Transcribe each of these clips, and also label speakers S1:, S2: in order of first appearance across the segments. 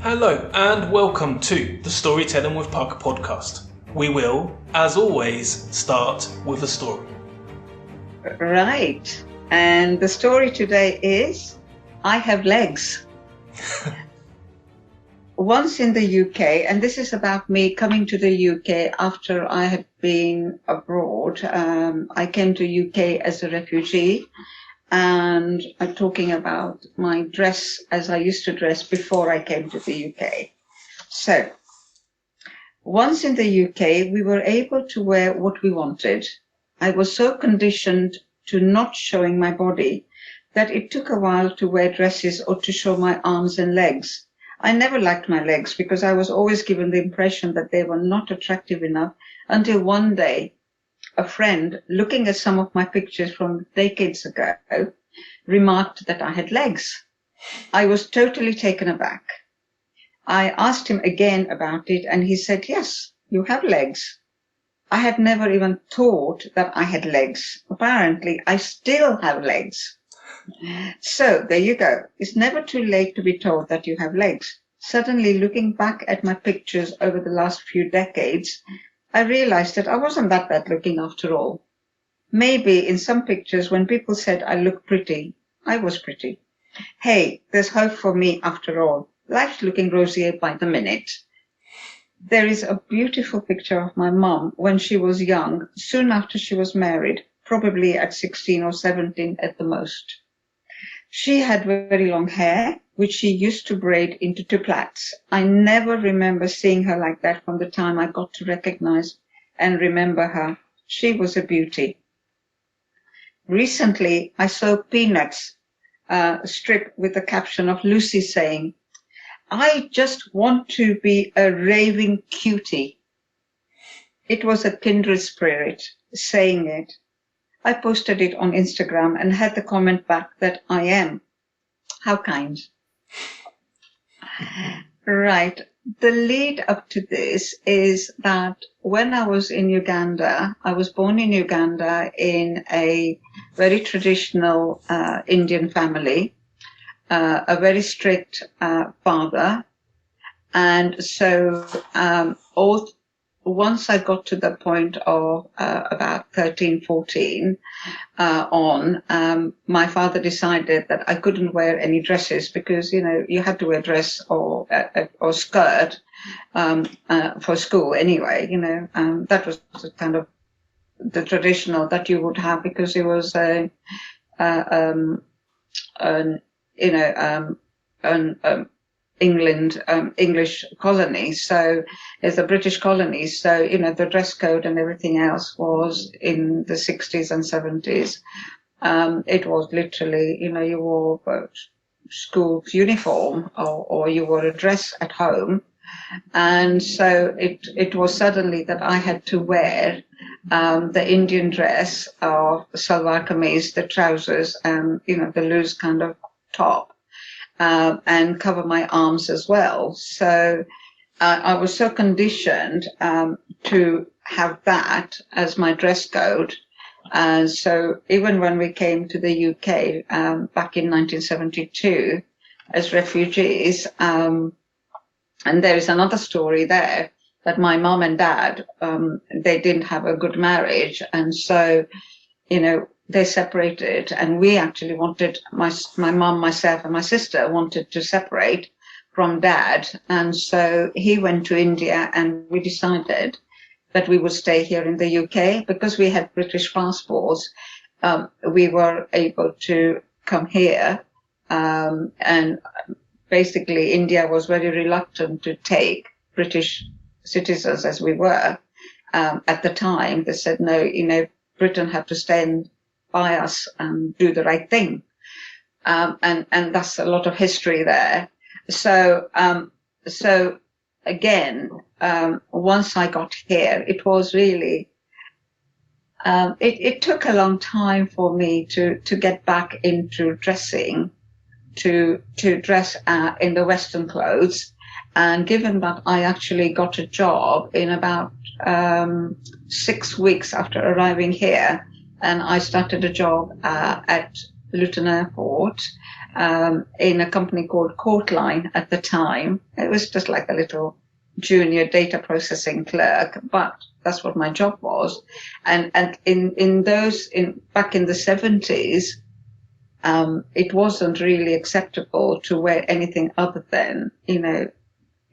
S1: Hello and welcome to the Storytelling with Puck podcast. We will, as always, start with a story.
S2: Right. And the story today is I Have Legs. Once in the UK, and this is about me coming to the UK after I had been abroad. I came to UK as a refugee, and I'm talking about my dress as I used to dress before I came to the UK. So, once in the UK, we were able to wear what we wanted. I was so conditioned to not showing my body that it took a while to wear dresses or to show my arms and legs. I never liked my legs because I was always given the impression that they were not attractive enough until one day a friend, looking at some of my pictures from decades ago, remarked that I had legs. I was totally taken aback. I asked him again about it and he said, "Yes, you have legs." I had never even thought that I had legs. Apparently, I still have legs. So there you go. It's never too late to be told that you have legs. Suddenly, looking back at my pictures over the last few decades, I realized that I wasn't that bad looking after all. Maybe in some pictures when people said I looked pretty, I was pretty. Hey, there's hope for me after all. Life's looking rosier by the minute. There is a beautiful picture of my mom when she was young, soon after she was married, probably at 16 or 17 at the most. She had very long hair, which she used to braid into two plaits. I never remember seeing her like that from the time I got to recognize and remember her. She was a beauty. Recently, I saw Peanuts strip with the caption of Lucy saying, "I just want to be a raving cutie." It was a kindred spirit saying it. I posted it on Instagram and had the comment back that I am. How kind. Right. The lead up to this is that when I was in Uganda, I was born in Uganda in a very traditional Indian family, a very strict father. And so once I got to the point of about 13, 14 my father decided that I couldn't wear any dresses because, you had to wear dress or skirt for school anyway. That was kind of the traditional that you would have because it was English colony. So it's a British colony. So, the dress code and everything else was in the 60s and 70s. It was literally, you wore school uniform or you wore a dress at home. And so it was suddenly that I had to wear the Indian dress of salwar kameez, the trousers, and, the loose kind of top. And cover my arms as well. So I was so conditioned to have that as my dress code. And so even when we came to the UK back in 1972 as refugees, and there is another story there that my mom and dad, they didn't have a good marriage. And so, they separated, and we actually wanted, my mom, myself, and my sister wanted to separate from dad. And so he went to India, and we decided that we would stay here in the UK because we had British passports. We were able to come here, and basically India was very reluctant to take British citizens as we were at the time. They said, no, Britain have to stand by us and do the right thing. And that's a lot of history there. So again, once I got here, it was really, it took a long time for me to get back into dressing, to dress in the Western clothes. And given that I actually got a job in about 6 weeks after arriving here, and I started a job at Luton Airport in a company called Courtline at the time. It was just like a little junior data processing clerk, but that's what my job was. And back in the 70s, it wasn't really acceptable to wear anything other than,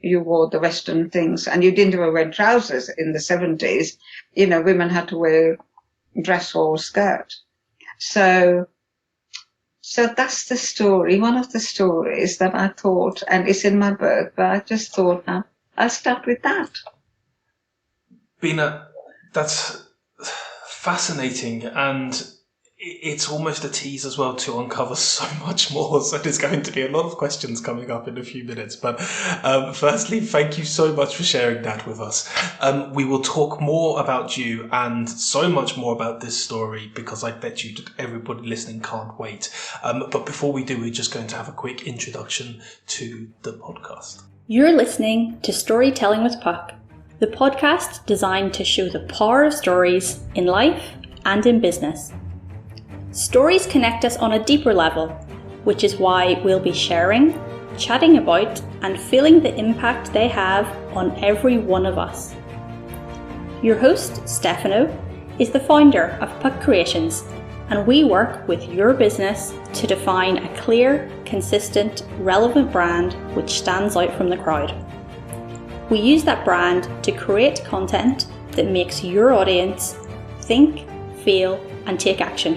S2: you wore the Western things, and you didn't even wear trousers in the 70s. Women had to wear dress or skirt. So that's the story, one of the stories that I thought, and it's in my book, but I just thought, I'll start with that.
S1: Bina, that's fascinating, and it's almost a tease as well to uncover so much more. So there's going to be a lot of questions coming up in a few minutes. But firstly, thank you so much for sharing that with us. We will talk more about you and so much more about this story, because I bet you that everybody listening can't wait. But before we do, we're just going to have a quick introduction to the podcast.
S3: You're listening to Storytelling with Puck, the podcast designed to show the power of stories in life and in business. Stories connect us on a deeper level, which is why we'll be sharing, chatting about, and feeling the impact they have on every one of us. Your host, Stefano, is the founder of Puck Creations, and we work with your business to define a clear, consistent, relevant brand which stands out from the crowd. We use that brand to create content that makes your audience think, feel, and take action.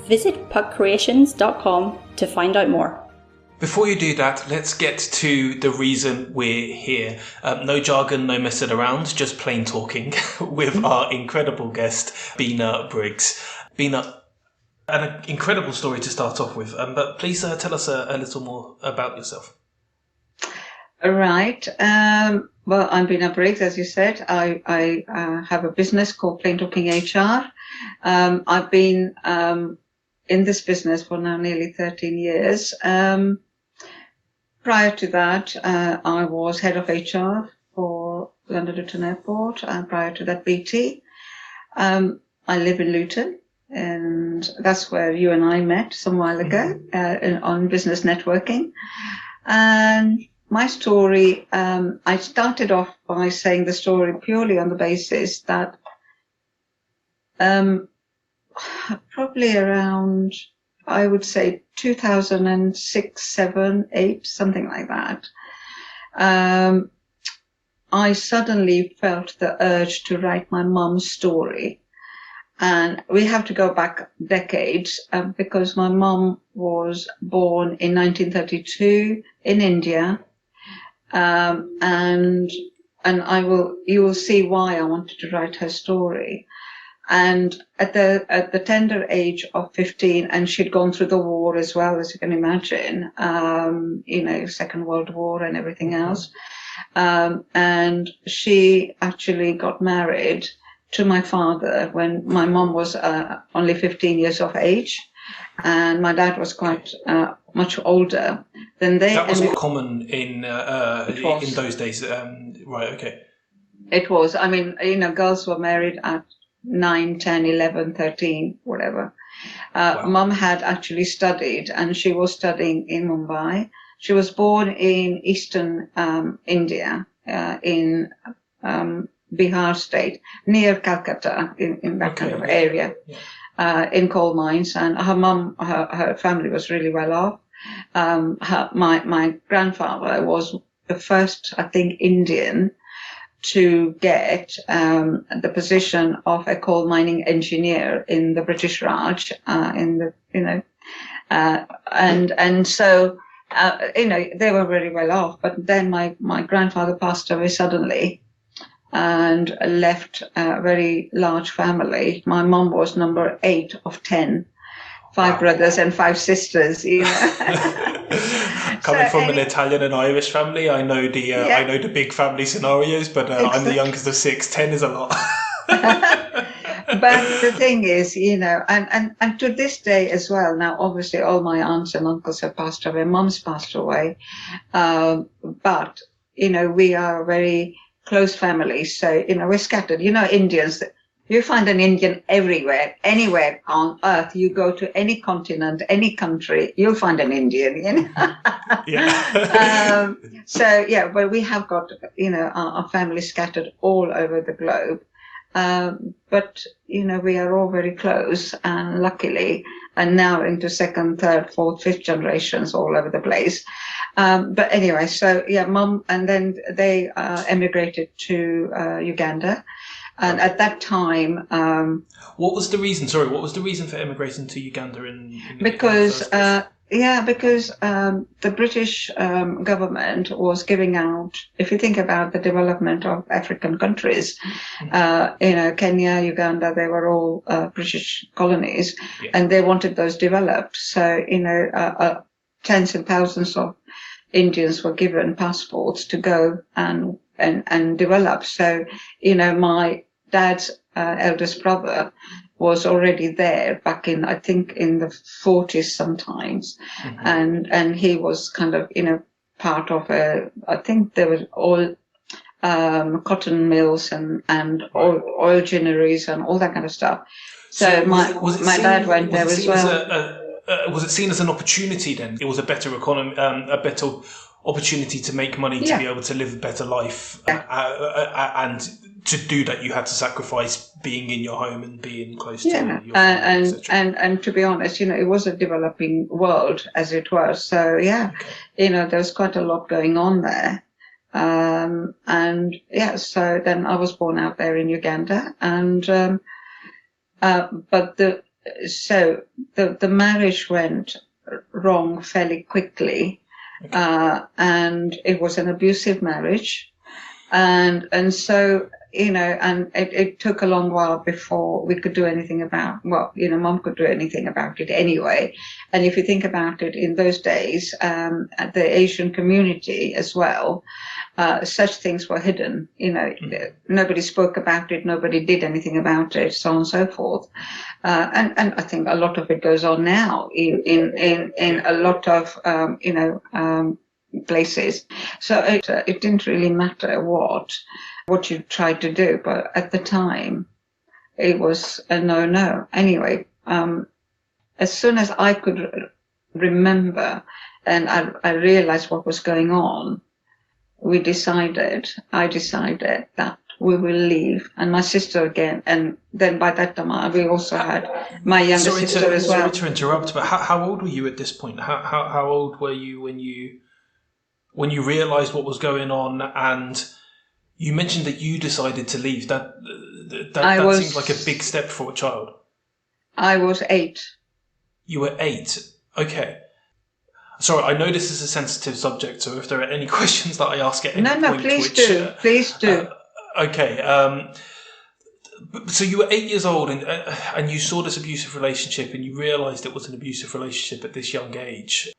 S3: Visit puckcreations.com to find out more.
S1: Before you do that, let's get to the reason we're here. No jargon, no messing around, just plain talking with our incredible guest, Bina Briggs. Bina, an incredible story to start off with, but please tell us a little more about yourself.
S2: Right. Well, I'm Bina Briggs, as you said. I have a business called Plain Talking HR. I've been in this business for now nearly 13 years. Prior to that, I was head of HR for London Luton Airport, and prior to that, BT. I live in Luton, and that's where you and I met some while ago on business networking. And my story, I started off by saying the story purely on the basis that probably around, I would say 2006, 7, 8, something like that. I suddenly felt the urge to write my mum's story. And we have to go back decades because my mum was born in 1932 in India. And you will see why I wanted to write her story. And at the tender age of 15, and she'd gone through the war as well, as you can imagine, Second World War and everything else. And she actually got married to my father when my mom was only 15 years of age, and my dad was quite much older. Then
S1: that was common in those days, right? Okay.
S2: It was. I mean, girls were married at 9, 10, 11, 13, whatever.
S1: Wow.
S2: Mum had actually studied, and she was studying in Mumbai. She was born in eastern India, in Bihar state, near Calcutta, in that kind of area, in coal mines. And her mum, her family was really well off. My grandfather was the first, I think, Indian to get the position of a coal mining engineer in the British Raj, and so they were very well off. But then my grandfather passed away suddenly and left a very large family. My mom was number 8 of 10, 5 brothers and 5 sisters.
S1: Coming from an Italian and Irish family, I know the big family scenarios, but exactly. I'm the youngest of 6. 10 is a lot.
S2: But the thing is, and to this day as well, now obviously all my aunts and uncles have passed away, mum's passed away, but, we are a very close family, so, we're scattered. Indians, You find an Indian everywhere, anywhere on earth. You go to any continent, any country, you'll find an Indian, you know.
S1: Yeah.
S2: So, yeah, but we have got, you know, our family scattered all over the globe. But, you know, we are all very close, and luckily, and now into second, third, fourth, fifth generations all over the place. But anyway, so yeah, Mum, and then they emigrated to Uganda. And at that time,
S1: what was the reason? Sorry, what was the reason for emigrating to Uganda
S2: because
S1: in the first place?
S2: the British government was giving out. If you think about the development of African countries, you know, Kenya, Uganda, they were all British colonies, and they wanted those developed. So, you know, tens and thousands of Indians were given passports to go and develop. So, you know, my dad's eldest brother was already there back in, I think, in the 40s sometimes. And he was kind of, you know, part of I think there was all cotton mills and oil ginneries and all that kind of stuff. So my dad went there as well.
S1: Was it seen as an opportunity then? It was a better economy, a better opportunity to make money, to be able to live a better life, and to do that you had to sacrifice being in your home and being close to your family,
S2: and to be honest, you know, it was a developing world as it was. So you know, there was quite a lot going on there. And yeah, so then I was born out there in Uganda, and but the marriage went wrong fairly quickly. And it was an abusive marriage, and so, you know, and it took a long while before we could do anything about, well, you know, Mum could do anything about it anyway. And if you think about it, in those days, at the Asian community as well, such things were hidden, you know, nobody spoke about it, nobody did anything about it, so on and so forth. And I think a lot of it goes on now in a lot of, you know, places. So it didn't really matter what you tried to do, but at the time it was a no. Anyway, as soon as I could remember and I realized what was going on, I decided that we will leave, and my sister again, and then by that time we also had my younger sister as well.
S1: Sorry to interrupt, but how old were you at this point? How old were you when you realised what was going on? And you mentioned that you decided to leave. That seems like a big step for a child.
S2: I was 8.
S1: You were 8. Okay. Sorry, I know this is a sensitive subject, so if there are any questions that I ask at any point...
S2: No, please do.
S1: Okay. So you were 8 years old and you saw this abusive relationship and you realised it was an abusive relationship at this young age.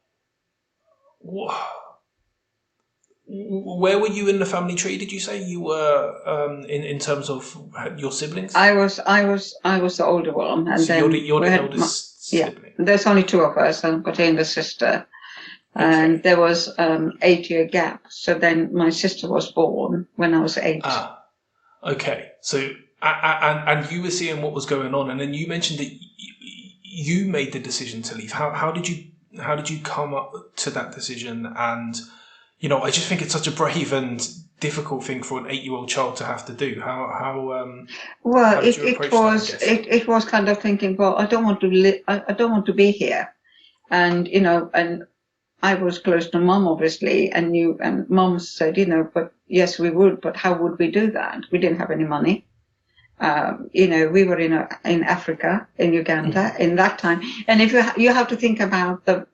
S1: Where were you in the family tree, did you say? You were in terms of your siblings? I was
S2: the older one. And
S1: so
S2: then
S1: you're the eldest sibling?
S2: Yeah, there's only 2 of us, I've got a sister. And there was 8-year gap. So then my sister was born when I was 8.
S1: Okay. So, and you were seeing what was going on, and then you mentioned that you made the decision to leave. How did you come up to that decision? And, you know, I just think it's such a brave and difficult thing for an 8-year-old child to have to do.
S2: Well, it was kind of thinking, well, I don't want to live, I don't want to be here. And, you know, and I was close to Mum, obviously, and Mum said, you know, but yes, we would, but how would we do that? We didn't have any money. You know, we were in Africa, in Uganda, in that time. And if you have to think about the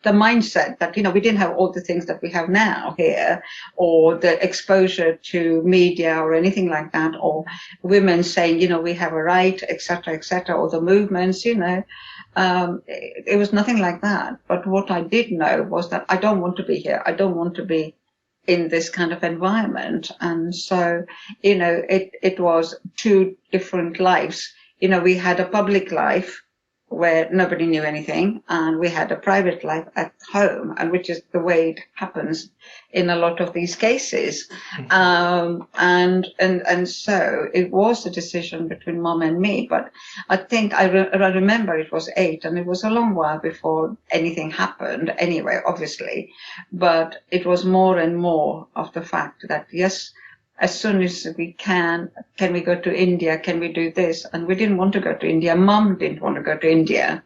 S2: mindset that, you know, we didn't have all the things that we have now here, or the exposure to media or anything like that, or women saying, you know, we have a right, etc., or the movements, you know. It was nothing like that. But what I did know was that I don't want to be here. I don't want to be in this kind of environment. And so, you know, it was 2 different lives. You know, we had a public life where nobody knew anything, and we had a private life at home, and which is the way it happens in a lot of these cases. And so it was a decision between mom and me, but I think I remember it was 8, and it was a long while before anything happened anyway, obviously, but it was more and more of the fact that, yes, as soon as we can we go to India? Can we do this? And we didn't want to go to India. Mum didn't want to go to India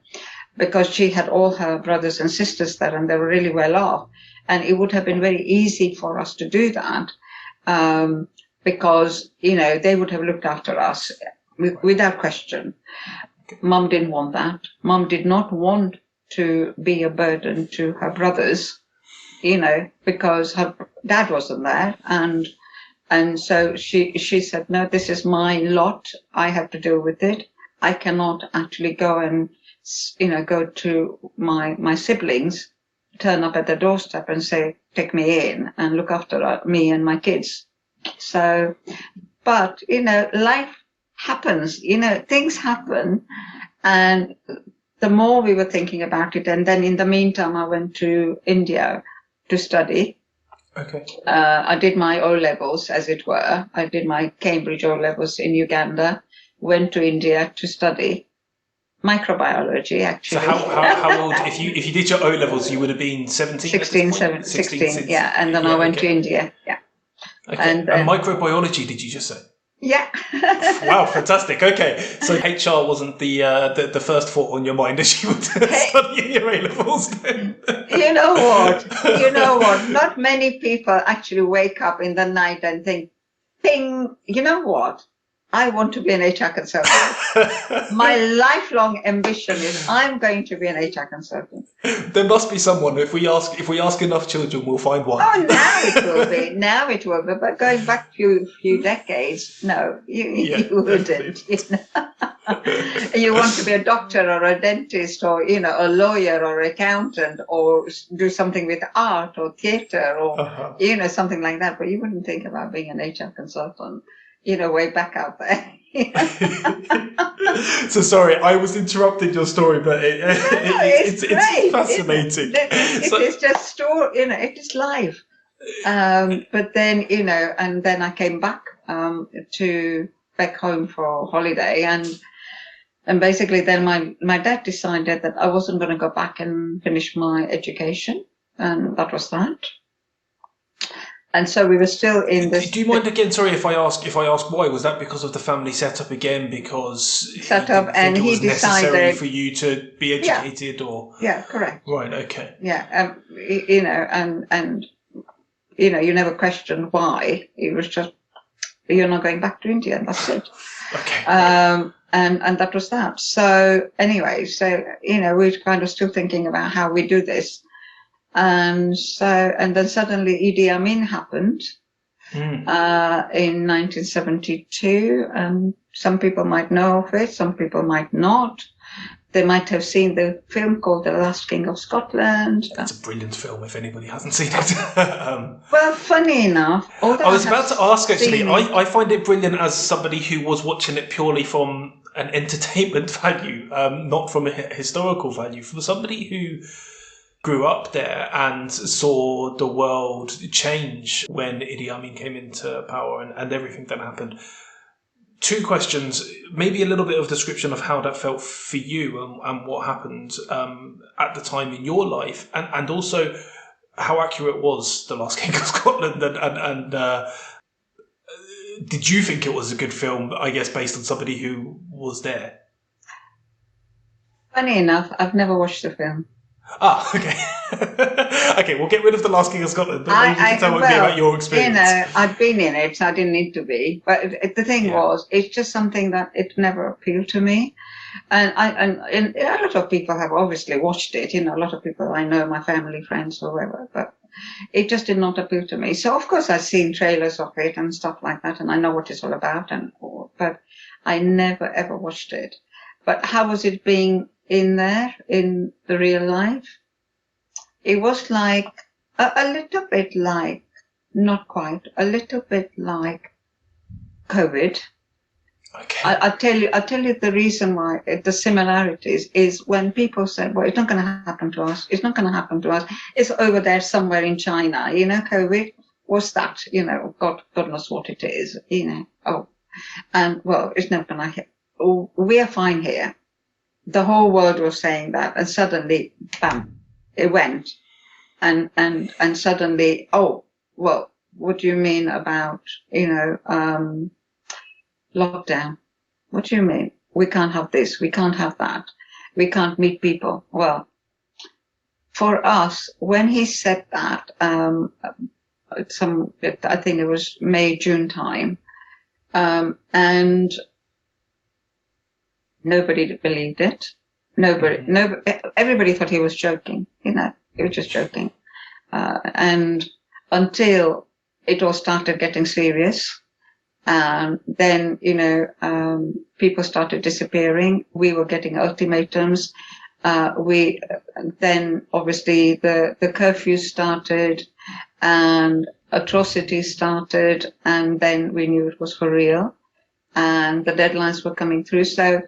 S2: because she had all her brothers and sisters there, and they were really well off. And it would have been very easy for us to do that because, they would have looked after us without question. Mum didn't want that. Mum did not want to be a burden to her brothers, because her dad wasn't there. And so she said, no, this is my lot. I have to deal with it. I cannot actually go and, go to my siblings, turn up at the doorstep and say, take me in and look after me and my kids. So, but, life happens, things happen. And the more we were thinking about it, and then in the meantime, I went to India to study.
S1: Okay.
S2: I did my O-levels, as it were. I did my Cambridge O-levels in Uganda, went to India to study microbiology, actually.
S1: So how old, if you did your O-levels, you would have been 17?
S2: 16, 16, yeah. And then I went to India, yeah.
S1: Okay. And microbiology, did you just say?
S2: Yeah.
S1: Wow, fantastic. Okay, so HR wasn't the first thought on your mind as you were studying your A-levels then?
S2: You know what? Not many people actually wake up in the night and think, ping, you know what? I want to be an HR consultant. My lifelong ambition is I'm going to be an HR consultant.
S1: There must be someone. If we ask enough children, we'll find one.
S2: Oh, now it will be. Now it will be. But going back a few decades, no, you wouldn't. You want to be a doctor or a dentist or, a lawyer or accountant or do something with art or theatre or, something like that. But you wouldn't think about being an HR consultant. Way back out there.
S1: So sorry, I was interrupting your story, but it's fascinating.
S2: It is just story, it is life. But then, and then I came back back home for holiday, and basically then my dad decided that I wasn't going to go back and finish my education, and that was that. And so we were still in this.
S1: Do you mind again? Sorry, if I ask why, was that because of the family setup again? Because he decided necessary for you to be educated, or
S2: correct.
S1: Right. Okay.
S2: Yeah. And you never question why. It was just you're not going back to India, and that's it.
S1: Okay.
S2: And that was that. So anyway, we're kind of still thinking about how we do this. And then suddenly Idi Amin happened in 1972, and some people might know of it, some people might not. They might have seen the film called The Last King of Scotland.
S1: That's a brilliant film if anybody hasn't seen it.
S2: Well, funny enough,
S1: I was about to ask actually, I find it brilliant as somebody who was watching it purely from an entertainment value, not from a historical value, from somebody who grew up there and saw the world change when Idi Amin came into power and everything that happened. 2 questions, maybe a little bit of description of how that felt for you and what happened at the time in your life, and also how accurate was The Last King of Scotland, and did you think it was a good film, I guess, based on somebody who was there?
S2: Funny enough, I've never watched the film.
S1: Ah, okay. Okay, we'll get rid of The Last King of Scotland, but maybe you can tell me about your experience.
S2: I'd been in it, so I didn't need to be. But the thing was, it's just something that it never appealed to me. And a lot of people have obviously watched it. A lot of people I know, my family, friends, or whatever. But it just did not appeal to me. So, of course, I've seen trailers of it and stuff like that, and I know what it's all about. But I never, ever watched it. But how was it being in there, in the real life? It was like a little bit like, not quite, a little bit like COVID.
S1: Okay.
S2: I'll tell you the reason why, the similarities is when people say, well, it's not going to happen to us. It's not going to happen to us. It's over there somewhere in China, COVID. What's that? God knows what it is, Oh, and well, it's not going to, we are fine here. The whole world was saying that, and suddenly, bam, it went. And suddenly, oh, well, what do you mean about, lockdown? What do you mean? We can't have this. We can't have that. We can't meet people. Well, for us, when he said that, I think it was May, June time, and nobody believed it. Nobody, everybody thought he was joking. He was just joking. And until it all started getting serious, then, people started disappearing. We were getting ultimatums. Then obviously the curfew started and atrocities started, and then we knew it was for real, and the deadlines were coming through. So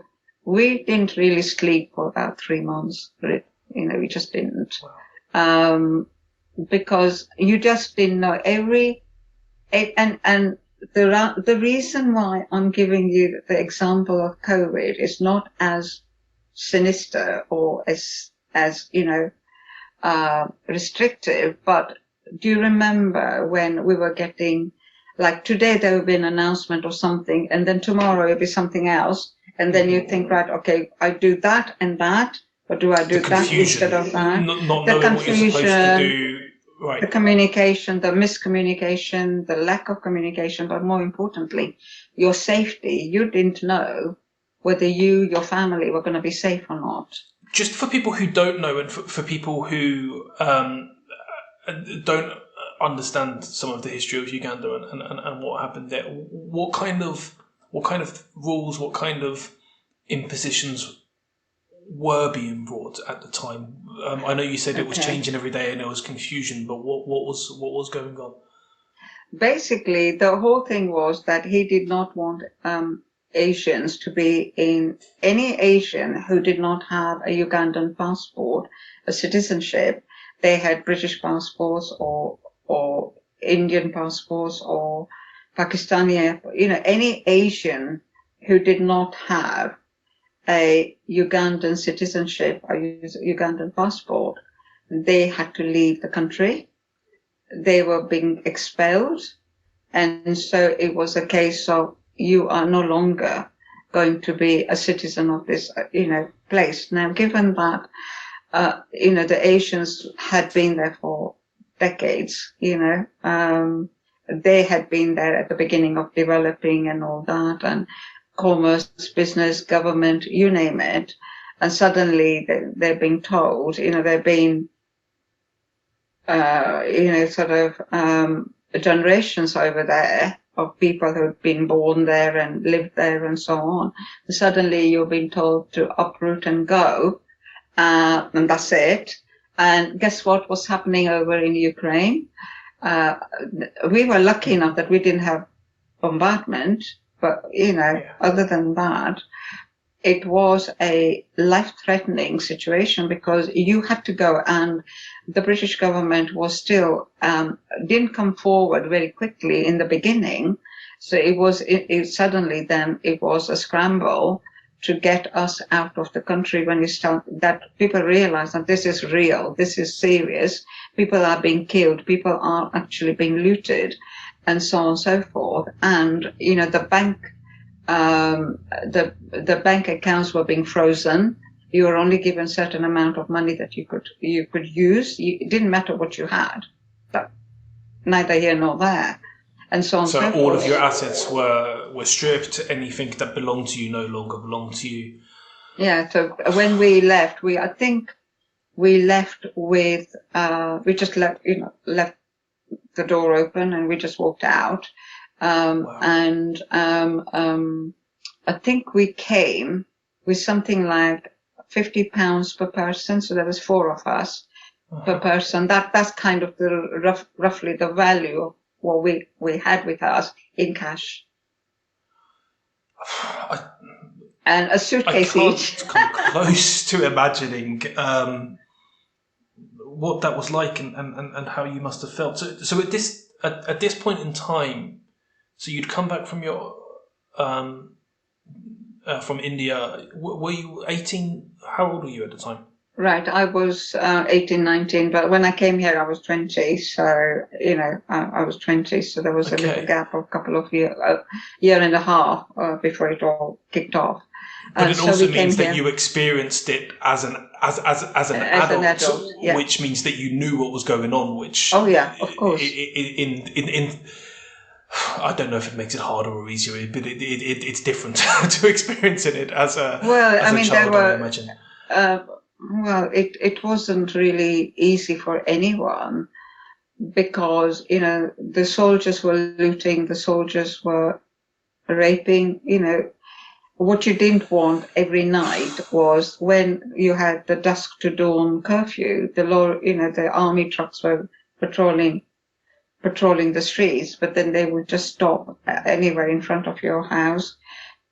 S2: we didn't really sleep for about 3 months. We just didn't.
S1: Wow.
S2: Because you just didn't know and the reason why I'm giving you the example of COVID is not as sinister or as restrictive, but do you remember when we were getting, like today there will be an announcement or something, and then tomorrow it'll be something else, and then you think, right, okay, I do that and that, or do I do that instead of that?
S1: Not knowing what you're supposed to do. Right.
S2: The communication, the miscommunication, the lack of communication, but more importantly, your safety. You didn't know whether your family were going to be safe or not.
S1: Just for people who don't know, and for people who don't understand some of the history of Uganda and what happened there, what kind of rules, what kind of impositions were being brought at the time? I know you said it was changing every day and there was confusion, but what was going on?
S2: Basically, the whole thing was that he did not want Asians to be in, any Asian who did not have a Ugandan passport, a citizenship. They had British passports or Indian passports or Pakistani, any Asian who did not have a Ugandan citizenship or Ugandan passport, they had to leave the country. They were being expelled. And so it was a case of, you are no longer going to be a citizen of this, place. Now, given that, the Asians had been there for decades, they had been there at the beginning of developing and all that, and commerce, business, government, you name it. And suddenly they're being told, they're being, generations over there of people who've been born there and lived there and so on. And suddenly you're being told to uproot and go, and that's it. And guess what was happening over in Ukraine? We were lucky enough that we didn't have bombardment, but, other than that, it was a life-threatening situation because you had to go, and the British government was still, didn't come forward very quickly in the beginning. So it was suddenly then it was a scramble to get us out of the country when that people realized that this is real, this is serious, people are being killed, people are actually being looted, and so on and so forth. And, the bank, the bank accounts were being frozen. You were only given a certain amount of money that you could use. It didn't matter what you had, but neither here nor there, and so on.
S1: So all of your assets were stripped. Anything that belonged to you no longer belonged to you.
S2: Yeah. So when we left, I think we left with we just left the door open and we just walked out.
S1: Wow.
S2: And I think we came with something like £50 per person, so there was 4 of us per person. That's kind of the roughly the value of what we had with us in cash. and a
S1: I
S2: suitcase each.
S1: can't come close to imagining what that was like and how you must have felt. So at this point in time, so you'd come back from your from India. Were you 18? How old were you at the time?
S2: Right, I was 18, 19, but when I came here, I was 20. So, I was 20. So there was a little gap of a couple of years, year and a half before it all kicked off.
S1: But it also means that you experienced it as an adult,
S2: yeah.
S1: Which means that you knew what was going on. Which
S2: of course.
S1: In I don't know if it makes it harder or easier, but it's different to experiencing it as a child. I imagine.
S2: Well, it wasn't really easy for anyone because, the soldiers were looting, the soldiers were raping, What you didn't want every night was when you had the dusk to dawn curfew, the army trucks were patrolling the streets, but then they would just stop anywhere in front of your house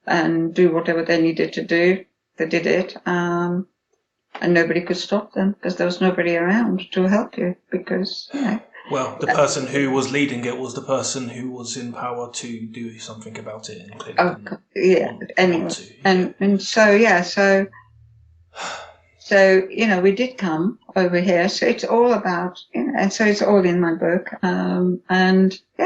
S2: and do whatever they needed to do. They did it. And nobody could stop them because there was nobody around to help you because,
S1: Well, the person who was leading it was the person who was in power to do something about it.
S2: So, we did come over here. So it's all about, and so it's all in my book.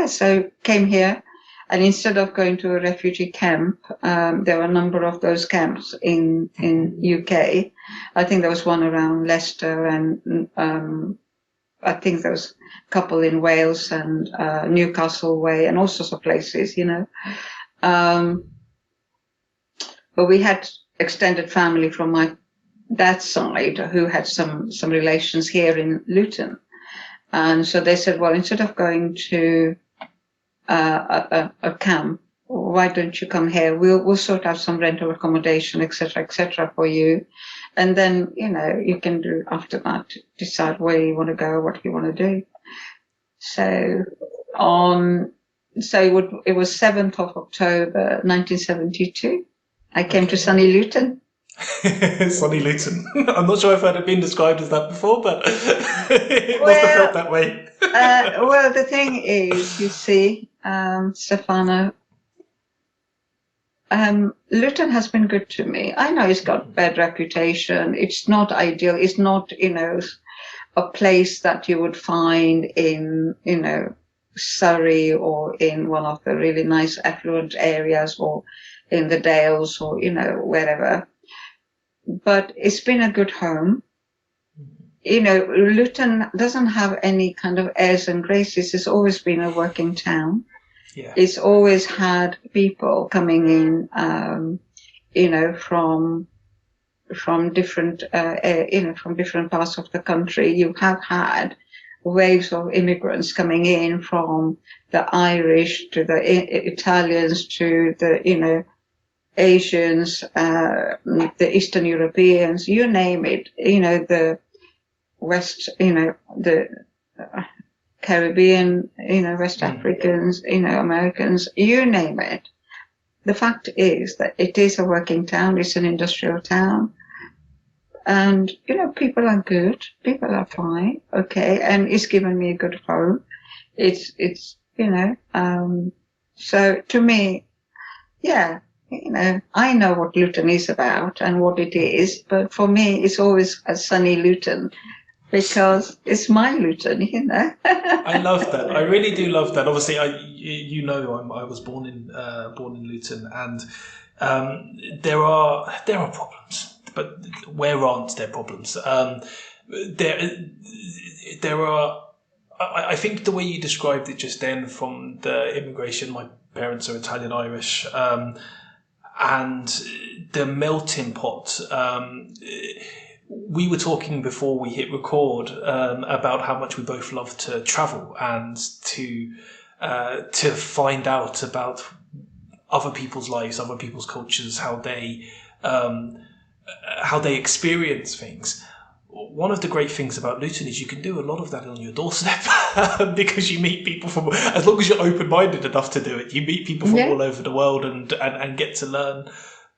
S2: So came here. And instead of going to a refugee camp, there were a number of those camps in UK. I think there was one around Leicester, and I think there was a couple in Wales and Newcastle Way, and all sorts of places, But we had extended family from my dad's side who had some relations here in Luton, and so they said, well, instead of going to a camp, why don't you come here? We'll sort out some rental accommodation, etc., for you, and then you can do after that decide where you want to go, what you want to do. So it was 7th of October 1972. I came to Sunny Luton.
S1: Sunny Luton. I'm not sure if I'd been described as that before, but it must have felt that way.
S2: Well, the thing is, you see, Stefano, Luton has been good to me. I know it's got bad reputation. It's not ideal. It's not, a place that you would find in, Surrey or in one of the really nice affluent areas or in the Dales or, wherever. But it's been a good home. Luton doesn't have any kind of airs and graces. It's always been a working town.
S1: Yeah.
S2: It's always had people coming in, from different, from different parts of the country. You have had waves of immigrants coming in from the Irish to the Italians to the, Asians, the Eastern Europeans, you name it, the West, the Caribbean, West Africans, Americans, you name it. The fact is that it is a working town, it's an industrial town. And, people are good, people are fine, okay, and it's given me a good home. It's, so to me, yeah, I know what Luton is about and what it is, but for me, it's always a Sunny Luton because it's my Luton,
S1: I love that. I really do love that. Obviously, I was born in Luton, and there are problems, but where aren't there problems? There are. I think the way you described it just then, from the immigration, my parents are Italian Irish. And the melting pot. We were talking before we hit record about how much we both love to travel and to find out about other people's lives, other people's cultures, how they experience things. one of the great things about Luton is you can do a lot of that on your doorstep because you meet people from, as long as you're open-minded enough to do it, you meet people from all over the world and get to learn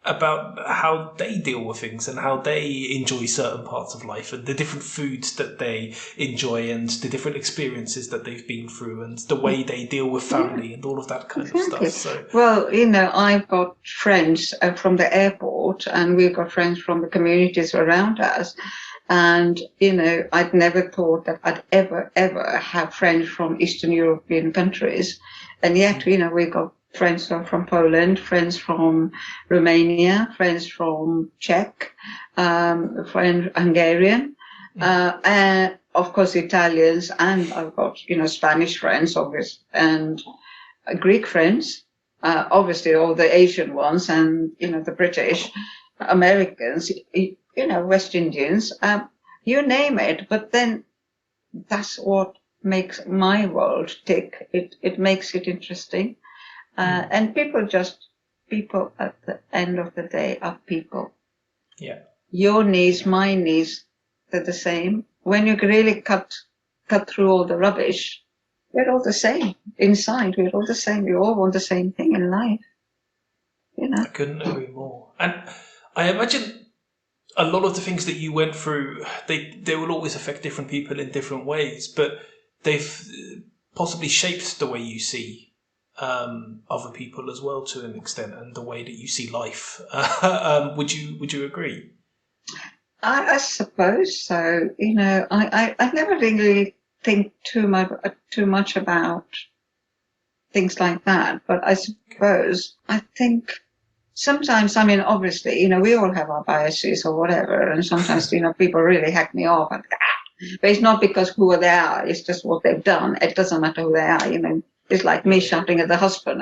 S1: about how they deal with things and how they enjoy certain parts of life and the different foods that they enjoy and the different experiences that they've been through and the way they deal with family and all of that kind of stuff. So,
S2: well, I've got friends from the airport and we've got friends from the communities around us. And, I'd never thought that I'd ever have friends from Eastern European countries. And yet, we've got friends from Poland, friends from Romania, friends from Czech, friends Hungarian, and of course Italians, and I've got, Spanish friends, obviously, and Greek friends, obviously all the Asian ones, and, the British, Americans, West Indians, you name it. But then that's what makes my world tick. It makes it interesting. And people at the end of the day are people.
S1: Yeah.
S2: Your needs, my needs, they're the same. When you really cut through all the rubbish, we're all the same. Inside, we're all the same. We all want the same thing in life.
S1: I couldn't agree more. And I imagine a lot of the things that you went through, they will always affect different people in different ways, but they've possibly shaped the way you see other people as well to an extent, and the way that you see life. Would you agree?
S2: I suppose so. I never really think too much about things like that, but I suppose I think sometimes, obviously, we all have our biases or whatever, and sometimes, people really hack me off, but it's not because who they are, it's just what they've done. It doesn't matter who they are, It's like me shouting at the husband,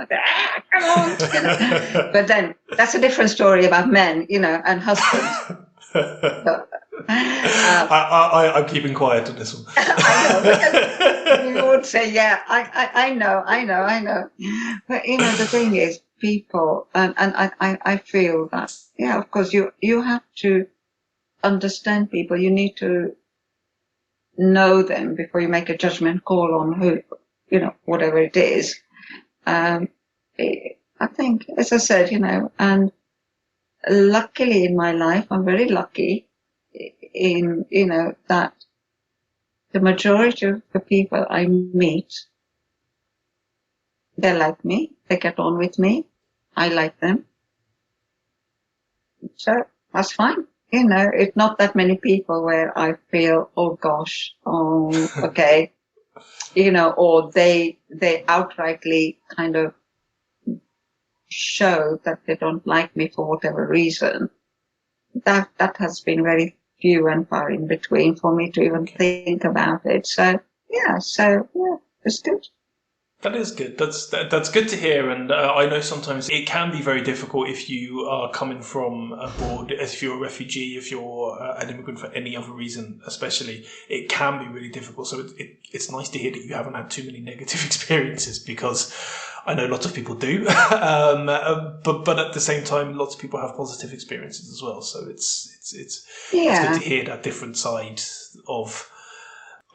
S2: come on, But then that's a different story about men, and husbands. So,
S1: I'm keeping quiet on this one.
S2: I know, because you would say, yeah, I know. But, the thing is, people, and I feel that, yeah, of course, you have to understand people. You need to know them before you make a judgment call on who, whatever it is. I think, as I said, and luckily in my life, I'm very lucky in, that the majority of the people I meet, they like me, they get on with me, I like them. So that's fine. It's not that many people where I feel, oh gosh, okay. Or they outrightly kind of show that they don't like me for whatever reason. That has been very few and far in between for me to even think about it. So yeah, it's good.
S1: That is good. That's good to hear. And I know sometimes it can be very difficult if you are coming from abroad, if you're a refugee, if you're an immigrant for any other reason, especially, it can be really difficult. So it's nice to hear that you haven't had too many negative experiences, because I know lots of people do. But at the same time, lots of people have positive experiences as well. So it's good to hear that different side of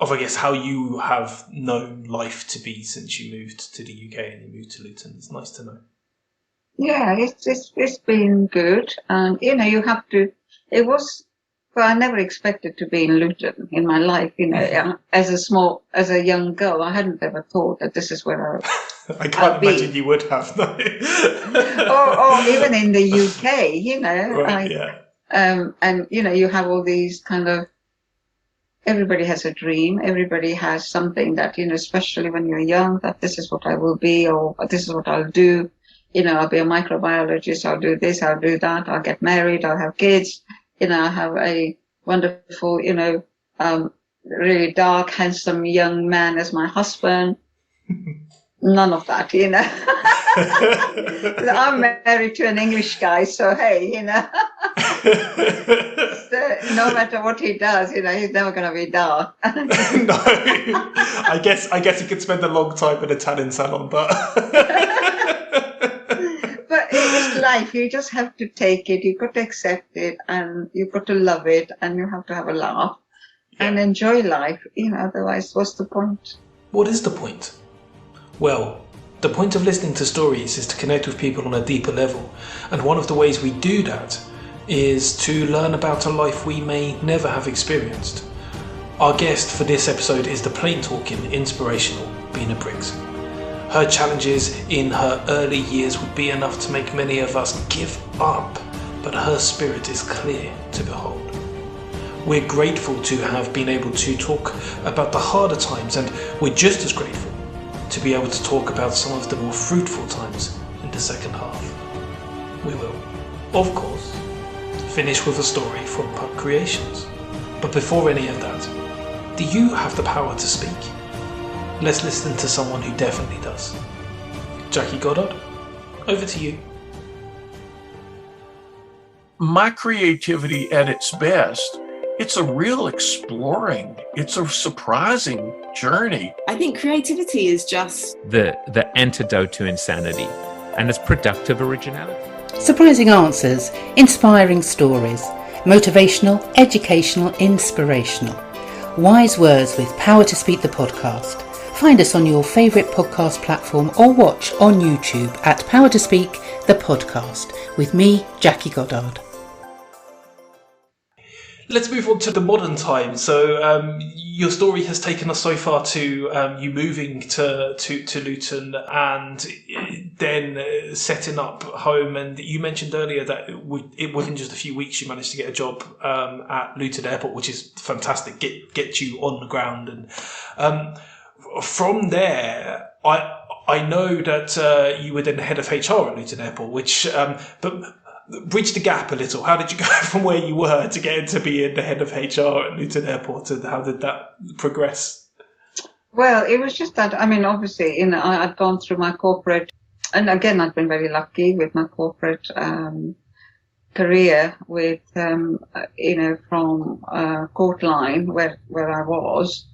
S1: I guess how you have known life to be since you moved to the UK and you moved to Luton. It's nice to know.
S2: Yeah, it's been good, and you have to. It was. Well, I never expected to be in Luton in my life. As a young girl, I hadn't ever thought that this is where
S1: I can't imagine you would have, though.
S2: or even in the UK,
S1: Right, yeah.
S2: And you have all these kind of. Everybody has a dream. Everybody has something that, especially when you're young, that this is what I will be, or this is what I'll do. I'll be a microbiologist. I'll do this. I'll do that. I'll get married. I'll have kids. I'll have a wonderful, really dark, handsome young man as my husband. None of that, I'm married to an English guy, so hey, so no matter what he does, he's never going to be dark.
S1: No, I guess he could spend a long time in a tanning salon, but
S2: it's life. You just have to take it. You've got to accept it, and you've got to love it, and you have to have a laugh. and enjoy life. Otherwise, what's the point?
S1: What is the point? Well, the point of listening to stories is to connect with people on a deeper level, and one of the ways we do that is to learn about a life we may never have experienced. Our guest for this episode is the plain-talking, inspirational Bina Briggs. Her challenges in her early years would be enough to make many of us give up, but her spirit is clear to behold. We're grateful to have been able to talk about the harder times, and we're just as grateful to be able to talk about some of the more fruitful times in the second half. We will, of course, finish with a story from Pup Creations. But before any of that, do you have the power to speak? Let's listen to someone who definitely does. Jackie Goddard, over to you.
S4: My creativity at its best, it's a real exploring. It's a surprising journey.
S5: I think creativity is just
S6: the antidote to insanity, and it's productive originality.
S7: Surprising answers, inspiring stories, motivational, educational, inspirational. Wise words with power to speak, the podcast. Find us on your favourite podcast platform or watch on YouTube at Power to Speak, the podcast, with me, Jackie Goddard.
S1: Let's move on to the modern time. So your story has taken us so far to you moving to Luton and then setting up home. And you mentioned earlier that within just a few weeks you managed to get a job at Luton Airport, which is fantastic. Get you on the ground. And from there, I know that you were then head of HR at Luton Airport, which bridge the gap a little. How did you go from where you were to get into being the head of HR at Luton Airport, and how did that progress?
S2: Well, it was just that, obviously, I'd gone through my corporate, and again, I've been very lucky with my corporate career with, from Court Line, where I was,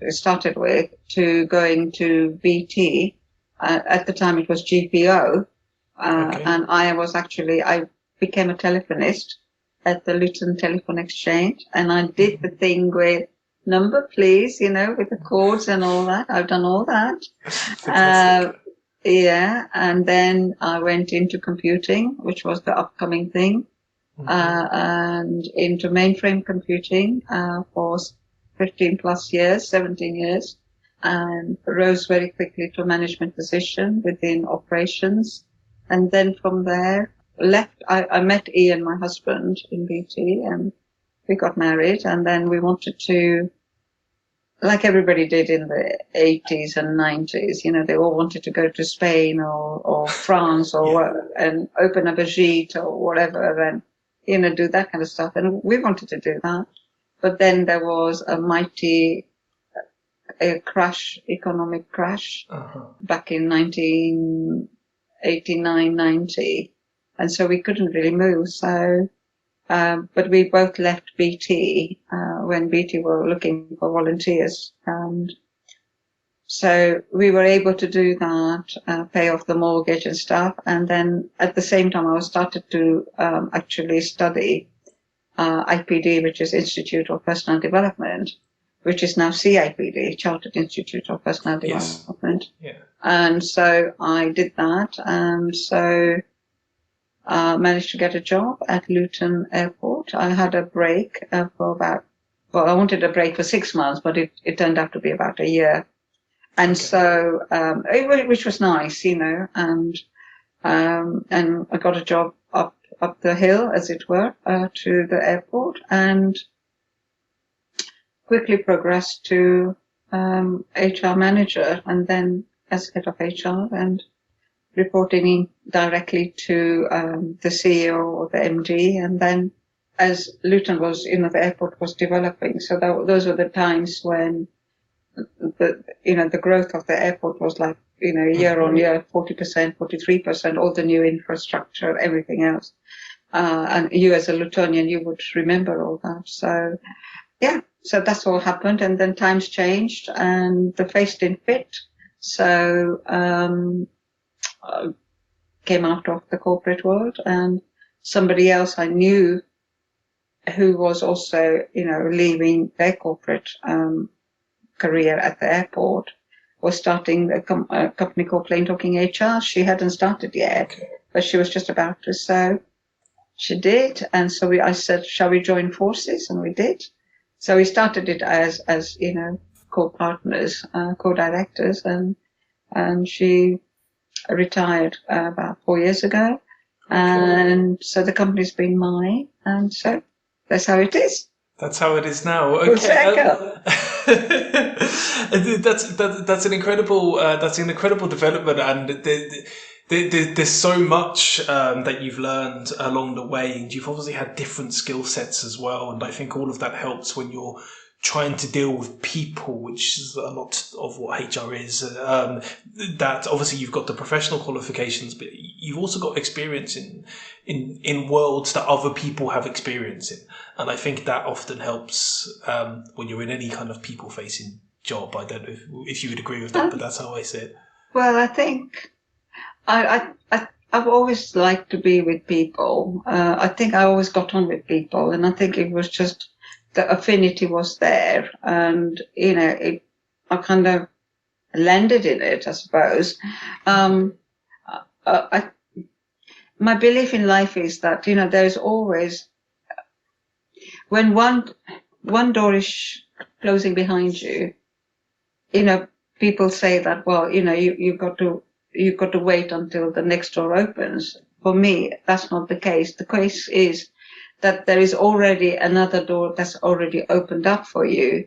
S2: started with, to going to BT. At the time, it was GPO.
S1: Okay.
S2: And I became a telephonist at the Luton Telephone Exchange, and I did the thing with number, please, with the cords and all that. I've done all that. And then I went into computing, which was the upcoming thing, and into mainframe computing for 15 plus years, 17 years, and rose very quickly to a management position within operations. And then from there, I met Ian, my husband, in BT, and we got married. And then we wanted to, like everybody did in the 80s and 90s, they all wanted to go to Spain or France and open a gîte or whatever, and, do that kind of stuff. And we wanted to do that. But then there was a mighty economic crash, back in 1989, 90, and so we couldn't really move. So, but we both left BT when BT were looking for volunteers, and so we were able to do that, pay off the mortgage and stuff. And then at the same time, I started to actually study IPD, which is Institute of Personnel Development, which is now CIPD, Chartered Institute of Personnel Development.
S1: Yeah.
S2: And so I did that, and so managed to get a job at Luton Airport. I had a break I wanted a break for 6 months, but it turned out to be about a year. And so, which was nice, and I got a job up the hill, as it were, to the airport, and quickly progressed to HR manager, and then as head of HR, and reporting directly to the CEO or the MD. And then as Luton was, the airport was developing, so those were the times when the growth of the airport was like, year on year, 40%, 43%, all the new infrastructure, everything else. And you as a Lutonian, you would remember all that. So, yeah, so that's all happened. And then times changed and the face didn't fit. So, came out of the corporate world, and somebody else I knew who was also, leaving their corporate career at the airport, was starting a company called Plain Talking HR. She hadn't started yet, but she was just about to. So she did, and so I said, "Shall we join forces?" And we did. So we started it as co-partners, co-directors, and she retired about 4 years ago, and so the company's been mine, and so that's how it is.
S1: That's how it is now. Okay. That's an incredible development, and there's so much that you've learned along the way, and you've obviously had different skill sets as well. And I think all of that helps when you're trying to deal with people, which is a lot of what HR is. That obviously you've got the professional qualifications, but you've also got experience in worlds that other people have experience in. And I think that often helps when you're in any kind of people-facing job. I don't know if you would agree with that, but that's how I see it.
S2: Well, I think I've always liked to be with people. I think I always got on with people, and I think it was just the affinity was there, and I kind of landed in it, I suppose. My belief in life is that there's always, when one door is closing behind you, people say that, well, you've got to wait until the next door opens. For me, that's not the case. The case is that there is already another door that's already opened up for you,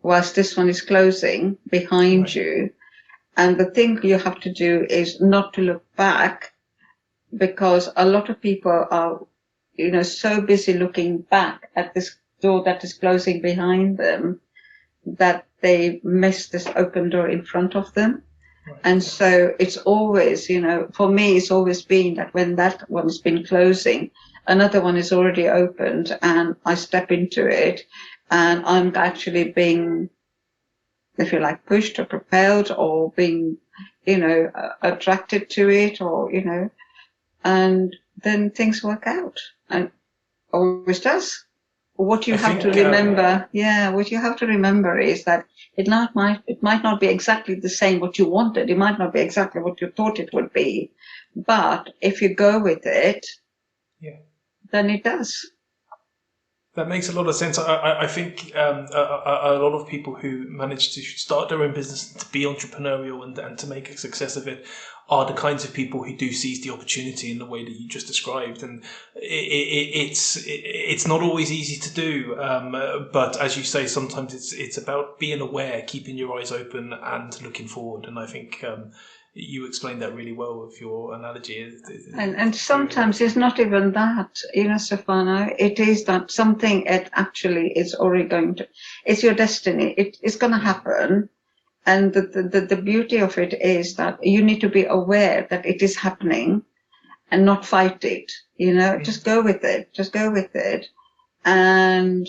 S2: whilst this one is closing behind you. And the thing you have to do is not to look back, because a lot of people are, so busy looking back at this door that is closing behind them that they miss this open door in front of them. And so it's always, for me, it's always been that when that one's been closing, another one is already opened, and I step into it, and I'm actually being, if you like, pushed or propelled or being, attracted to it, or, and then things work out, and always does. What you have to remember, what you have to remember is that it might not be exactly the same what you wanted. It might not be exactly what you thought it would be, but if you go with it, then it does.
S1: That makes a lot of sense. I think a lot of people who manage to start their own business, to be entrepreneurial and to make a success of it, are the kinds of people who do seize the opportunity in the way that you just described. And it's not always easy to do, but as you say, sometimes it's about being aware, keeping your eyes open, and looking forward. And I think you explained that really well with your analogy.
S2: And sometimes it's not even that, Stefano. It is that something it actually is already it's your destiny. It's going to happen. And the beauty of it is that you need to be aware that it is happening and not fight it, just go with it. And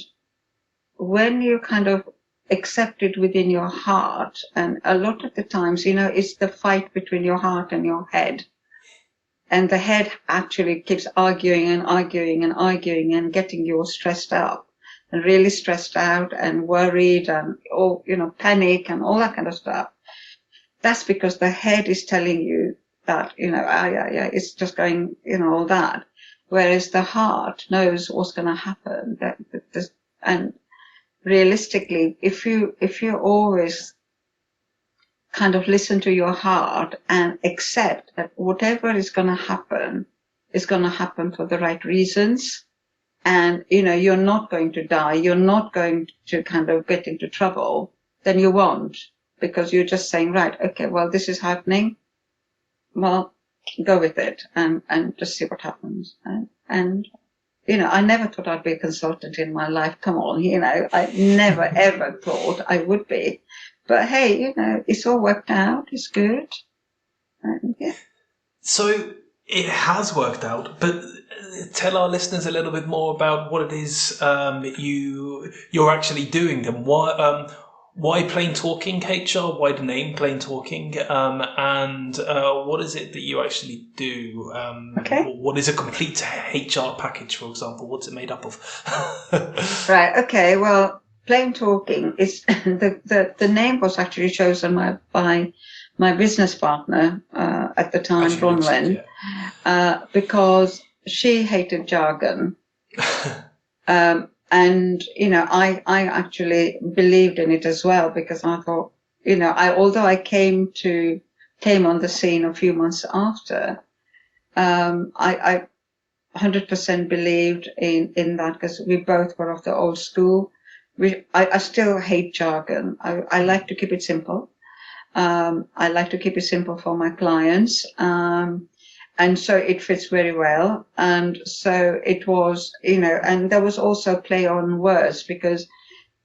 S2: when you kind of accept it within your heart, and a lot of the times, it's the fight between your heart and your head. And the head actually keeps arguing and getting you all stressed up and really stressed out and worried and panic and all that kind of stuff. That's because the head is telling you that, it's just going, all that. Whereas the heart knows what's going to happen. And realistically, if you always kind of listen to your heart and accept that whatever is going to happen is going to happen for the right reasons, and you're not going to die, you're not going to kind of get into trouble, then you won't, because you're just saying, right, okay, well, this is happening, well, go with it and just see what happens. And I never thought I'd be a consultant in my life. Come on, I never ever thought I would be. But hey, it's all worked out. It's good. And,
S1: So it has worked out, but tell our listeners a little bit more about what it is you're actually doing. And why plain talking HR? Why the name plain talking? And what is it that you actually do?
S2: Okay.
S1: What is a complete HR package, for example? What's it made up of?
S2: Right. Okay. Well, plain talking is the name was actually chosen by my business partner at the time, Bronwyn, because she hated jargon. And, I actually believed in it as well, because I thought, although I came on the scene a few months after, I 100% believed in that, because we both were of the old school. I still hate jargon. I like to keep it simple. I like to keep it simple for my clients. And so it fits very well. And so it was, and there was also play on words, because,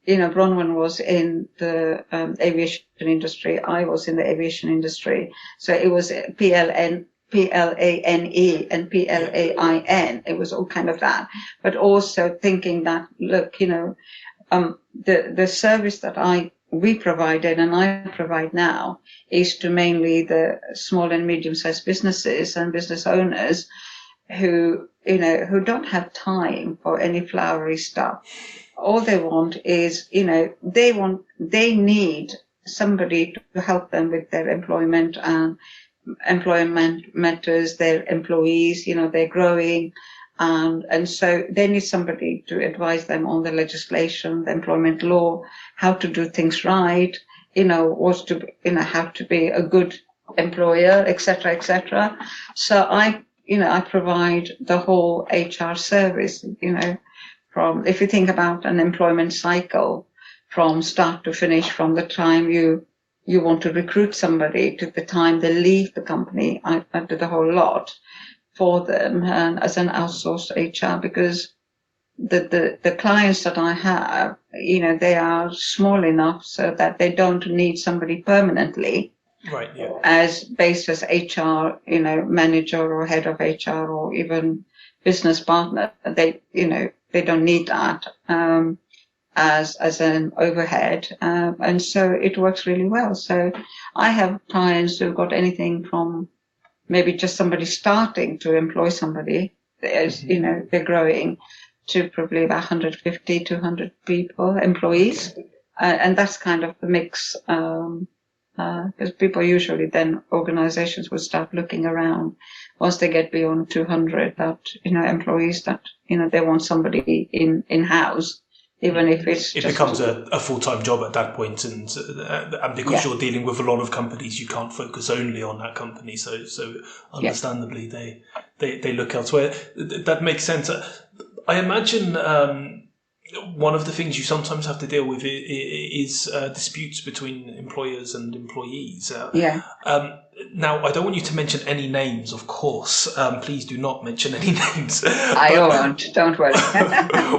S2: Bronwyn was in the aviation industry. I was in the aviation industry. So it was PLANE and PLAIN. It was all kind of that. But also thinking that, look, the service that we provided and I provide now is to mainly the small and medium-sized businesses and business owners who don't have time for any flowery stuff. All they want is, they need somebody to help them with their employment and employment matters, their employees, they're growing. And so they need somebody to advise them on the legislation, the employment law, how to do things right, how to be a good employer, etc., etc. So I provide the whole HR service, from, if you think about an employment cycle, from start to finish, from the time you want to recruit somebody to the time they leave the company. I do the whole lot for them, and as an outsourced HR, because the clients that I have, they are small enough so that they don't need somebody permanently,
S1: right? Yeah. As
S2: based as HR, manager or head of HR or even business partner. They don't need that as an overhead, and so it works really well. So I have clients who've got anything from maybe just somebody starting to employ somebody, as they're growing, to probably about 150, 200 people, employees. Okay. And that's kind of the mix, because people usually then, organizations would start looking around once they get beyond 200, that, employees, that, they want somebody in-house. Even if it
S1: becomes a full-time job at that point, and because you're dealing with a lot of companies, you can't focus only on that company. So understandably, they look elsewhere. That makes sense. I imagine one of the things you sometimes have to deal with is disputes between employers and employees. Now, I don't want you to mention any names, of course. Please do not mention any names.
S2: I won't. Don't worry.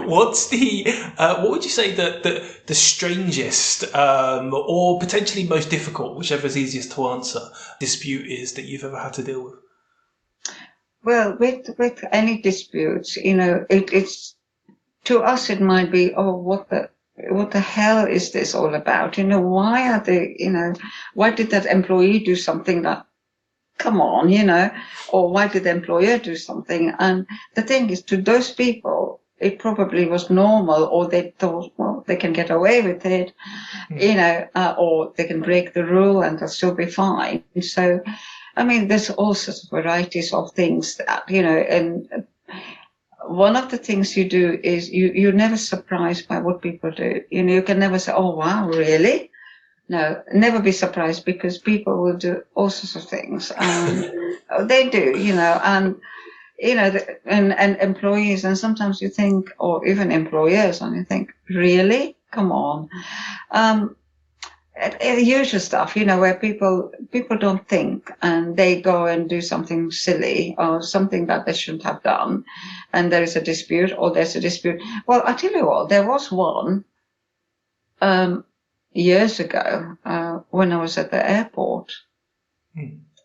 S1: What's what would you say the strangest or potentially most difficult, whichever is easiest to answer, dispute is that you've ever had to deal with?
S2: Well, with any disputes, it's, to us it might be, oh, what the hell is this all about? Why are they, why did that employee do something that, come on, or why did the employer do something? And the thing is, to those people, it probably was normal, or they thought, well, they can get away with it, or they can break the rule and they'll still be fine. So, I mean, there's all sorts of varieties of things that, and one of the things you do is you're never surprised by what people do. You can never say, oh, wow, really? No, never be surprised, because people will do all sorts of things. They do, and, and employees, and sometimes you think, or even employers, and you think, really? Come on. Usual stuff, where people don't think, and they go and do something silly or something that they shouldn't have done, and there is a dispute, or there's a dispute. Well, I tell you what, there was one years ago when I was at the airport.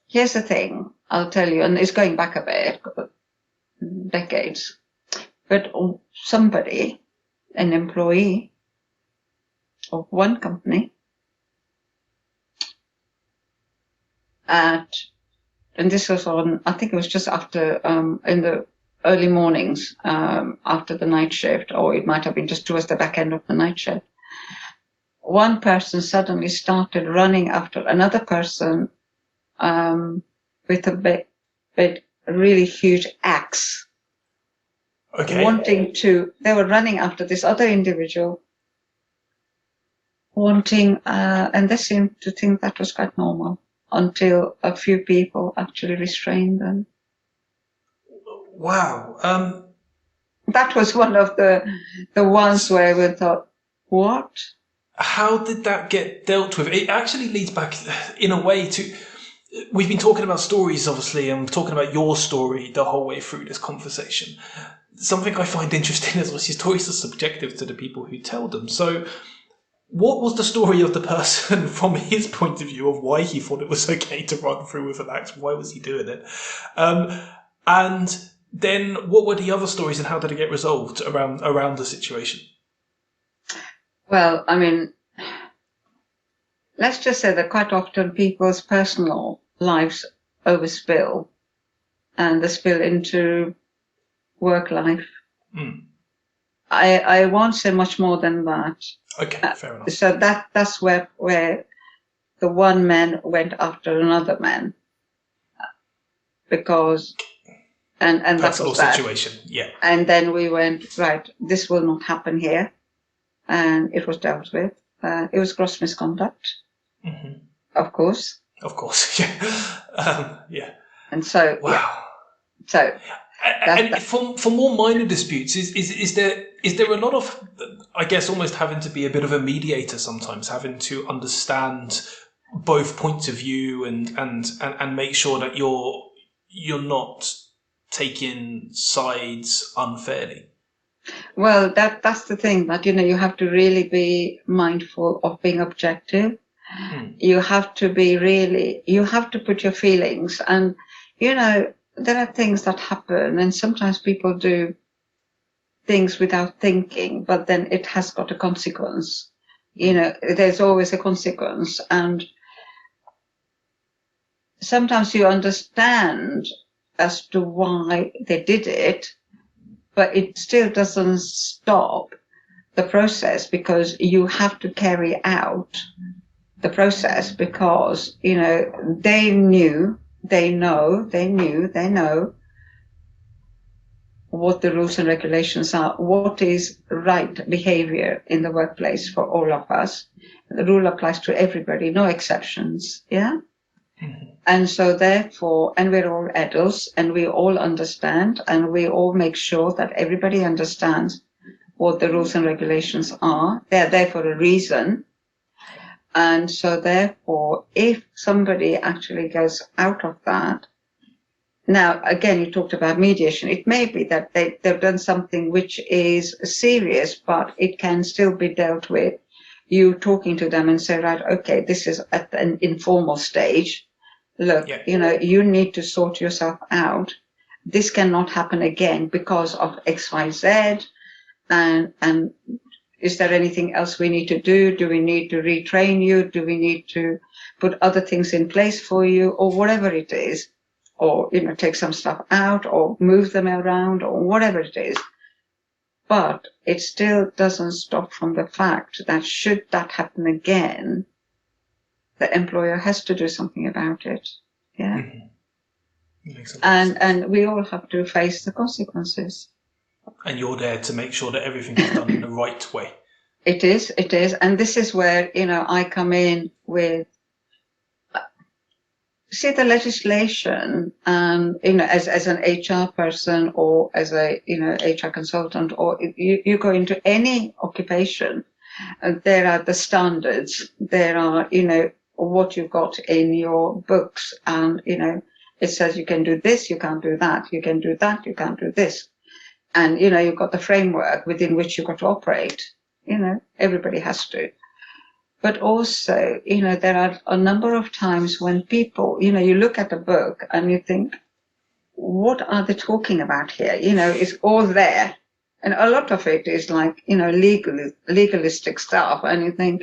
S2: Here's the thing, I'll tell you, and it's going back a bit, decades, but somebody, an employee of one company, and this was on, I think it was just after, in the early mornings, after the night shift, or it might have been just towards the back end of the night shift. One person suddenly started running after another person with a really huge axe.
S1: Okay.
S2: They were running after this other individual, and they seemed to think that was quite normal until a few people actually restrained them.
S1: Wow.
S2: That was one of the ones where we thought, what?
S1: How did that get dealt with? It actually leads back in a way to, we've been talking about stories, obviously, and talking about your story the whole way through this conversation. Something I find interesting is obviously stories are subjective to the people who tell them. So what was the story of the person from his point of view of why he thought it was okay to run through with an axe? Why was he doing it? And then what were the other stories and how did it get resolved around the situation?
S2: Well, I mean, let's just say that quite often people's personal lives overspill and they spill into work life.
S1: Mm.
S2: I won't say much more than that.
S1: Okay, fair enough.
S2: So that's where the one man went after another man, because and
S1: personal
S2: that was that.
S1: situation, yeah.
S2: And then we went, right, this will not happen here, and it was dealt with. It was gross misconduct,
S1: Mm-hmm.
S2: of course.
S1: Of course, yeah. Yeah.
S2: And so,
S1: wow.
S2: yeah. So,
S1: and for more minor disputes, is there a lot of, I guess, almost having to be a bit of a mediator sometimes, having to understand both points of view and make sure that you're not taking sides unfairly?
S2: Well, that's the thing, that, you have to really be mindful of being objective. You have to put your feelings, and, there are things that happen, and sometimes people do things without thinking, but then it has got a consequence. There's always a consequence, and sometimes you understand as to why they did it, but it still doesn't stop the process, because you have to carry out the process, they know what the rules and regulations are, what is right behavior in the workplace for all of us. The rule applies to everybody, no exceptions, yeah? Mm-hmm. And so therefore, and we're all adults, and we all understand, and we all make sure that everybody understands what the rules and regulations are. They're there for a reason. And so therefore, if somebody actually goes out of that, now, again, you talked about mediation. It may be that they've done something which is serious, but it can still be dealt with. You talking to them and say, right, okay, this is at an informal stage. Look, you need to sort yourself out. This cannot happen again because of X, Y, Z. And is there anything else we need to do? Do we need to retrain you? Do we need to put other things in place for you, or whatever it is? Or, take some stuff out or move them around or whatever it is. But it still doesn't stop from the fact that should that happen again, the employer has to do something about it. Yeah.
S1: Mm-hmm.
S2: And we all have to face the consequences.
S1: And you're there to make sure that everything is done in the right way.
S2: It is. And this is where, I come in with, see, the legislation, as an HR person or as a, HR consultant, or you go into any occupation, there are the standards, there are, what you've got in your books, and, it says you can do this, you can't do that, you can do that, you can't do this. And, you've got the framework within which you've got to operate, everybody has to. But also, there are a number of times when people, you look at a book and you think, what are they talking about here? It's all there. And a lot of it is like, legalistic stuff. And you think,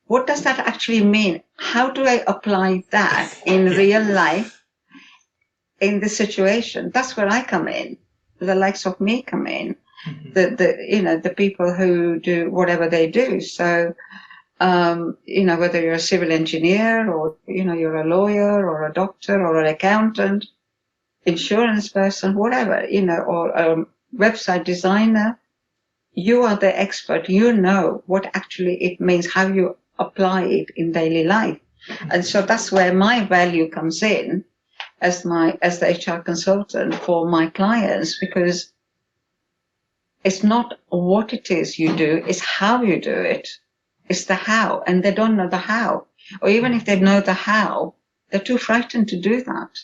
S2: what does that actually mean? How do I apply that in real life in the situation? That's where I come in. The likes of me come in. The people who do whatever they do. So, whether you're a civil engineer or, you're a lawyer or a doctor or an accountant, insurance person, whatever, or a website designer, you are the expert. You know what actually it means, how you apply it in daily life. And so that's where my value comes in as the HR consultant for my clients, because it's not what it is you do, it's how you do it. It's the how, and they don't know the how. Or even if they know the how, they're too frightened to do that.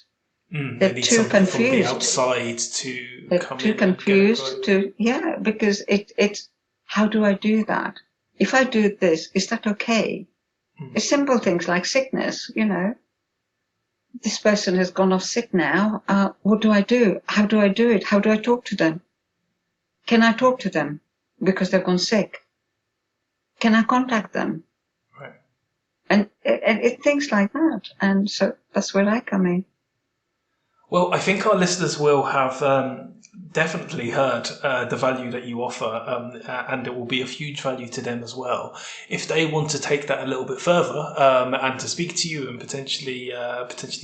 S2: They're too confused. From the
S1: outside to
S2: they're
S1: come
S2: too
S1: in
S2: confused because it's how do I do that? If I do this, is that okay? It's simple things like sickness, This person has gone off sick now. What do I do? How do I do it? How do I talk to them? Can I talk to them because they've gone sick? Can I contact them?
S1: Right.
S2: And things like that. And so that's where I come in.
S1: Well, I think our listeners will have definitely heard the value that you offer, and it will be of huge value to them as well. If they want to take that a little bit further and to speak to you and potentially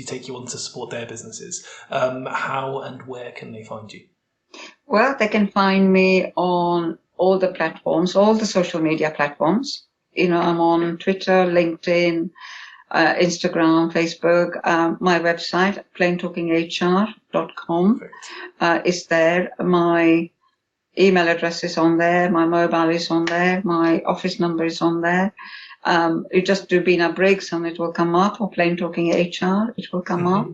S1: take you on to support their businesses, how and where can they find you?
S2: Well, they can find me on all the platforms, all the social media platforms. I'm on Twitter, LinkedIn, Instagram, Facebook. My website, plaintalkinghr.com, is there. My email address is on there. My mobile is on there. My office number is on there. You just do Bina Briggs and it will come up, or Plain Talking HR, it will come up.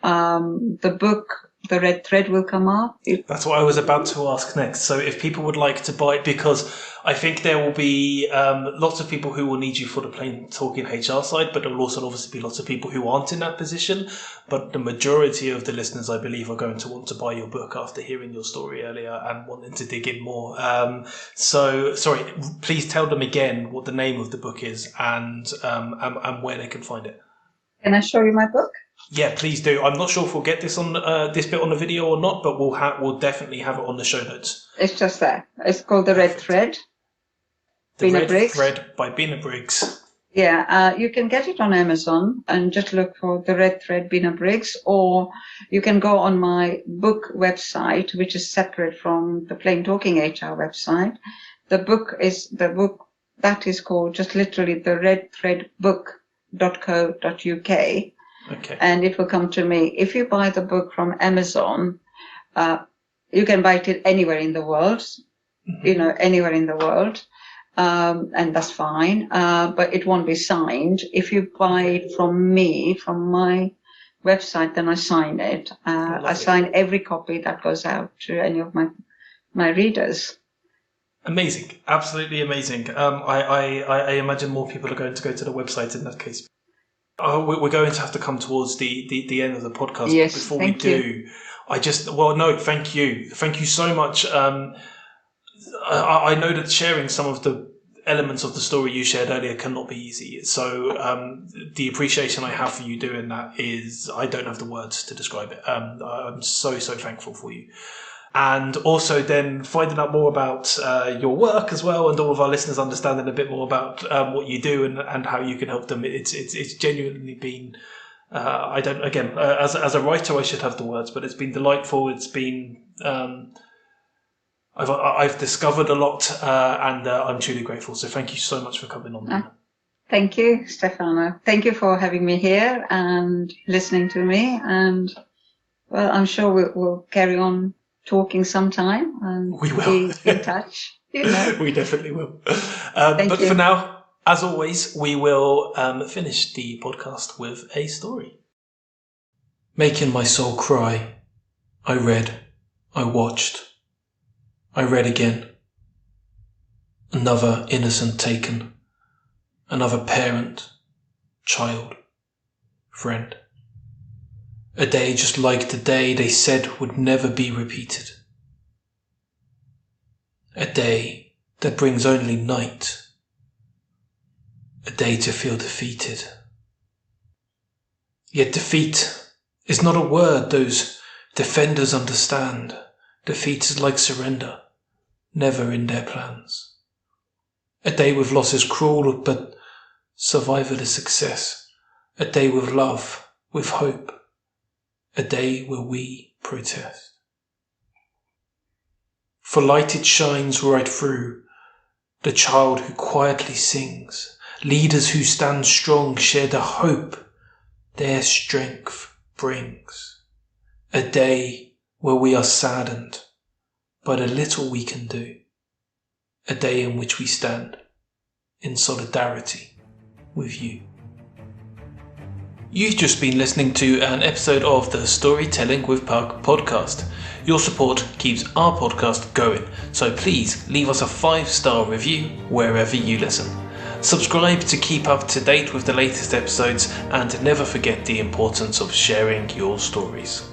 S2: The book, The Red Thread, will come up.
S1: That's what I was about to ask next. So if people would like to buy it, because I think there will be lots of people who will need you for the Plain Talking HR side, but there will also obviously be lots of people who aren't in that position. But the majority of the listeners, I believe, are going to want to buy your book after hearing your story earlier and wanting to dig in more. So, sorry, please tell them again what the name of the book is and where they can find it.
S2: Can I show you my book?
S1: Yeah, please do. I'm not sure if we'll get this on this bit on the video or not, but we'll definitely have it on the show notes.
S2: It's just there. It's called The Red Thread.
S1: The Red Thread by Bina Briggs.
S2: Yeah, you can get it on Amazon and just look for The Red Thread Bina Briggs, or you can go on my book website, which is separate from the Plain Talking HR website. The book that is called just literally The Red Thread book.co.uk.
S1: Okay.
S2: And it will come to me. If you buy the book from Amazon, you can buy it anywhere in the world, anywhere in the world. And that's fine. But it won't be signed. If you buy it from me, from my website, then I sign it. I sign every copy that goes out to any of my readers.
S1: Amazing. Absolutely amazing. I imagine more people are going to go to the website in that case. We're going to have to come towards the end of the podcast.
S2: Yes,
S1: but before we do, thank you. Thank you so much. I know that sharing some of the elements of the story you shared earlier cannot be easy. So the appreciation I have for you doing that is, I don't have the words to describe it. I'm so thankful for you. And also then finding out more about your work as well, and all of our listeners understanding a bit more about what you do and how you can help them. It's genuinely been, as a writer I should have the words, but it's been delightful. It's been, I've discovered a lot, and I'm truly grateful. So thank you so much for coming on.
S2: Thank you, Stefano. Thank you for having me here and listening to me. And well, I'm sure we'll carry on talking sometime, and
S1: we will
S2: be in touch.
S1: We definitely will. But for now, as always, we will finish the podcast with a story. Making my soul cry, I read, I watched, I read again. Another innocent taken, another parent, child, friend. A day just like the day they said would never be repeated. A day that brings only night. a day to feel defeated. Yet defeat is not a word those defenders understand. Defeat is like surrender, never in their plans. A day with loss is cruel, but survival is success. A day with love, with hope. A day where we protest. For light it shines right through, the child who quietly sings. Leaders who stand strong share the hope their strength brings. A day where we are saddened by the little we can do. A day in which we stand in solidarity with you. You've just been listening to an episode of the Storytelling with Puck podcast. Your support keeps our podcast going, so please leave us a 5-star review wherever you listen. Subscribe to keep up to date with the latest episodes, and never forget the importance of sharing your stories.